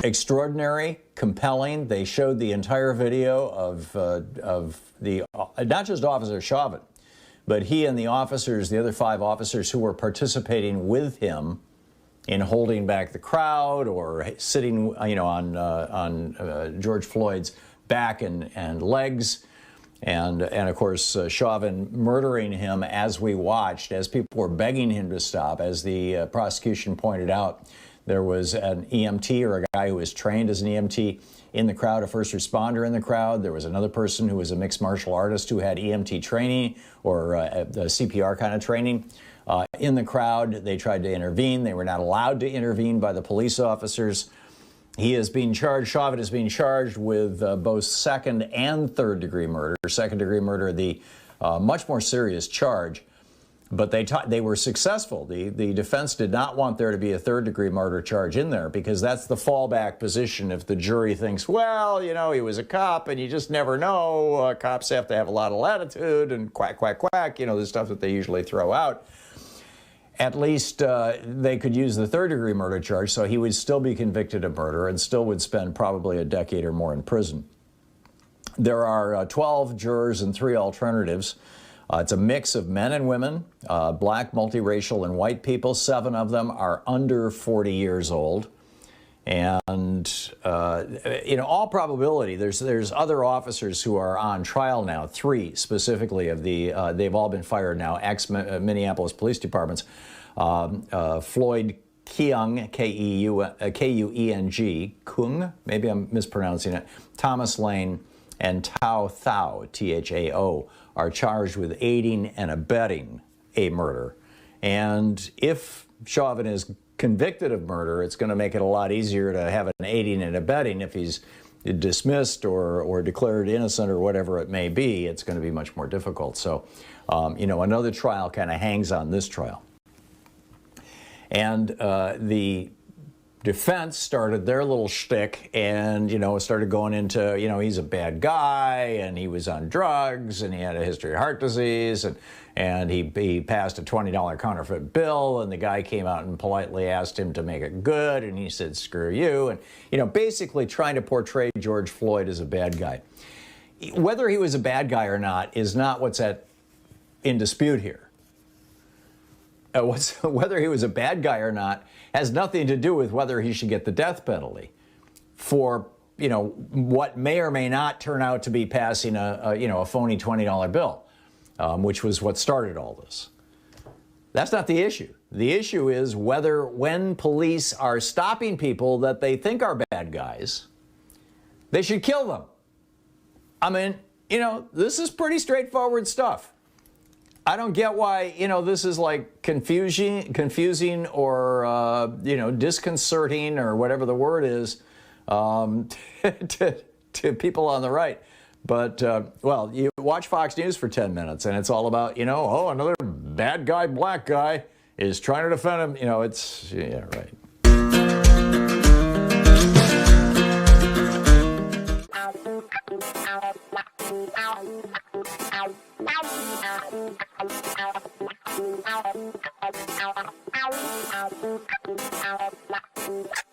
Extraordinary, compelling. They showed the entire video of the not just Officer Chauvin, but he and the officers, the other 5 officers who were participating with him in holding back the crowd or sitting, on George Floyd's back and legs, and of course Chauvin murdering him as we watched, as people were begging him to stop. As the prosecution pointed out, there was an EMT, or a guy who was trained as an EMT, in the crowd, a first responder in the crowd. There was another person who was a mixed martial artist who had EMT training or the CPR kind of training in the crowd. They tried to intervene. They were not allowed to intervene by the police officers. He is being charged, Chauvin is being charged with both second and third degree murder. Second degree murder, the much more serious charge. But they were successful. The defense did not want there to be a third-degree murder charge in there, because that's the fallback position if the jury thinks, well, he was a cop and you just never know. Cops have to have a lot of latitude and quack, quack, quack, the stuff that they usually throw out. At least they could use the third-degree murder charge, so he would still be convicted of murder and still would spend probably a decade or more in prison. There are 12 jurors and 3 alternatives. It's a mix of men and women, black, multiracial, and white people. 7 of them are under 40 years old. And, in all probability, there's other officers who are on trial now, 3 specifically of the, they've all been fired now, ex-Minneapolis Police Departments. Floyd Keung, K-U-E-N-G, Kung, maybe I'm mispronouncing it, Thomas Lane, and Thao Thao, T-H-A-O, are charged with aiding and abetting a murder. And if Chauvin is convicted of murder, it's going to make it a lot easier to have an aiding and abetting. If he's dismissed or declared innocent or whatever it may be, it's going to be much more difficult. So, another trial kind of hangs on this trial. And the defense started their little shtick and, started going into, he's a bad guy and he was on drugs and he had a history of heart disease and he passed a $20 counterfeit bill, and the guy came out and politely asked him to make it good, and he said, screw you. And, basically trying to portray George Floyd as a bad guy. Whether he was a bad guy or not is not what's in dispute here. Whether he was a bad guy or not has nothing to do with whether he should get the death penalty for, what may or may not turn out to be passing a phony $20 bill, which was what started all this. That's not the issue. The issue is whether, when police are stopping people that they think are bad guys, they should kill them. I mean, this is pretty straightforward stuff. I don't get why, this is like confusing or, disconcerting or whatever the word is to people on the right. But, well, you watch Fox News for 10 minutes and it's all about, another bad guy, black guy is trying to defend him. Yeah, right. Ow.